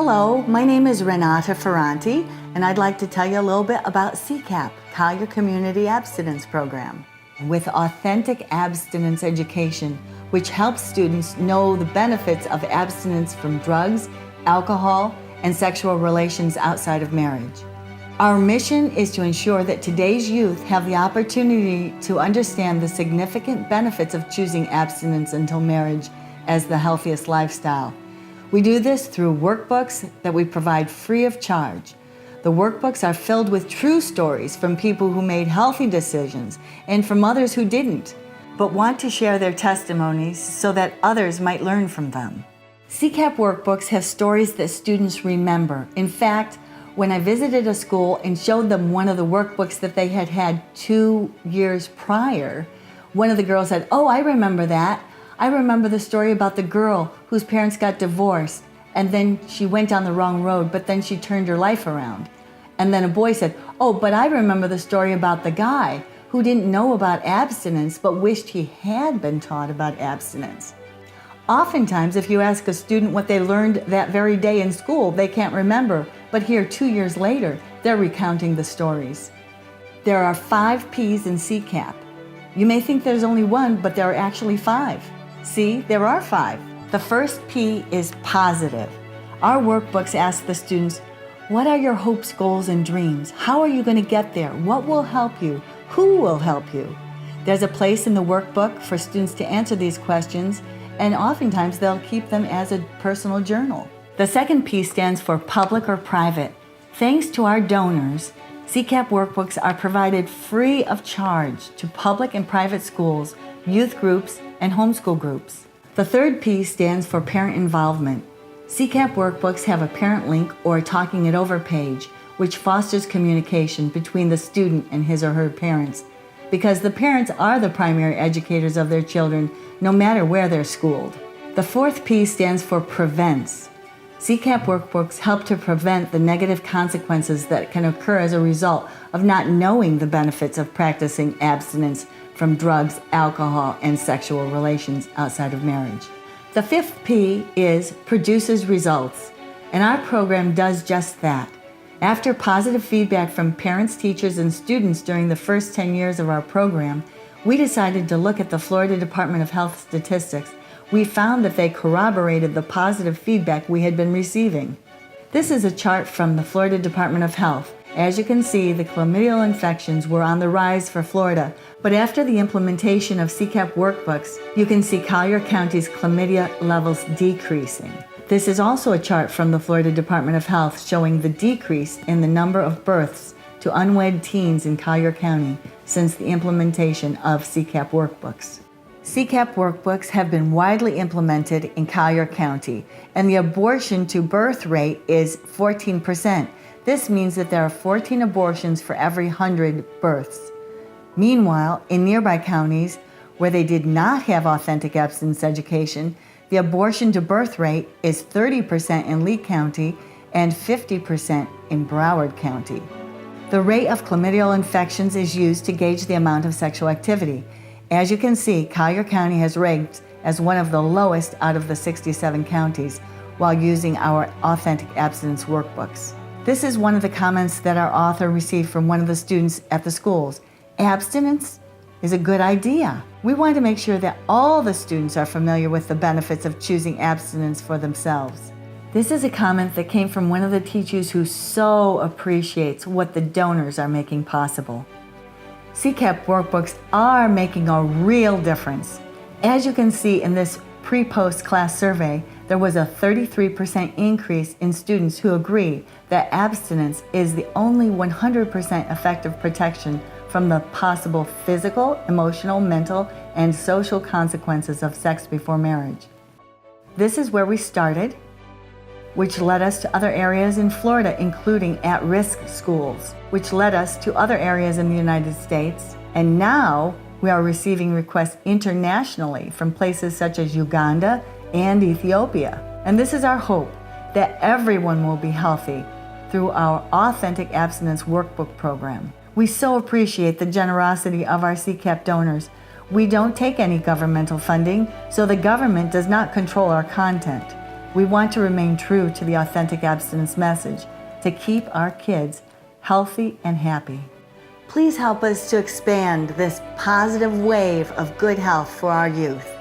Hello, my name is Renata Ferranti, and I'd like to tell you a little bit about CCAP, Collier Community Abstinence Program. With authentic abstinence education, which helps students know the benefits of abstinence from drugs, alcohol, and sexual relations outside of marriage. Our mission is to ensure that today's youth have the opportunity to understand the significant benefits of choosing abstinence until marriage as the healthiest lifestyle. We do this through workbooks that we provide free of charge. The workbooks are filled with true stories from people who made healthy decisions and from others who didn't, but want to share their testimonies so that others might learn from them. CCAP workbooks have stories that students remember. In fact, when I visited a school and showed them one of the workbooks that they had had 2 years prior, one of the girls said, "Oh, I remember that. I remember the story about the girl whose parents got divorced and then she went down the wrong road, but then she turned her life around." And then a boy said, "Oh, but I remember the story about the guy who didn't know about abstinence but wished he had been taught about abstinence." Oftentimes, if you ask a student what they learned that very day in school, they can't remember, but here 2 years later, they're recounting the stories. There are 5 P's in CCAP. You may think there's only one, but there are actually 5. See, there are 5. The first P is positive. Our workbooks ask the students, what are your hopes, goals, and dreams? How are you going to get there? What will help you? Who will help you? There's a place in the workbook for students to answer these questions, and oftentimes they'll keep them as a personal journal. The second P stands for public or private. Thanks to our donors, CCAP workbooks are provided free of charge to public and private schools, youth groups, and homeschool groups. The third P stands for parent involvement. CCAP workbooks have a parent link or a talking it over page, which fosters communication between the student and his or her parents, because the parents are the primary educators of their children, no matter where they're schooled. The fourth P stands for prevents. CCAP workbooks help to prevent the negative consequences that can occur as a result of not knowing the benefits of practicing abstinence from drugs, alcohol, and sexual relations outside of marriage. The fifth P is produces results, and our program does just that. After positive feedback from parents, teachers, and students during the first 10 years of our program, we decided to look at the Florida Department of Health statistics. We found that they corroborated the positive feedback we had been receiving. This is a chart from the Florida Department of Health. As you can see, the chlamydial infections were on the rise for Florida, but after the implementation of CCAP workbooks, you can see Collier County's chlamydia levels decreasing. This is also a chart from the Florida Department of Health showing the decrease in the number of births to unwed teens in Collier County since the implementation of CCAP workbooks. CCAP workbooks have been widely implemented in Collier County, and the abortion to birth rate is 14%. This means that there are 14 abortions for every 100 births. Meanwhile, in nearby counties where they did not have authentic abstinence education, the abortion to birth rate is 30% in Lee County and 50% in Broward County. The rate of chlamydial infections is used to gauge the amount of sexual activity. As you can see, Collier County has ranked as one of the lowest out of the 67 counties while using our authentic abstinence workbooks. This is one of the comments that our author received from one of the students at the schools. Abstinence is a good idea. We want to make sure that all the students are familiar with the benefits of choosing abstinence for themselves. This is a comment that came from one of the teachers who so appreciates what the donors are making possible. CCAP workbooks are making a real difference. As you can see in this pre-post class survey, there was a 33% increase in students who agree that abstinence is the only 100% effective protection from the possible physical, emotional, mental, and social consequences of sex before marriage. This is where we started, which led us to other areas in Florida, including at-risk schools, which led us to other areas in the United States, and now we are receiving requests internationally from places such as Uganda and Ethiopia. And this is our hope, that everyone will be healthy through our Authentic Abstinence Workbook program. We so appreciate the generosity of our CCAP donors. We don't take any governmental funding, so the government does not control our content. We want to remain true to the authentic abstinence message to keep our kids healthy and happy. Please help us to expand this positive wave of good health for our youth.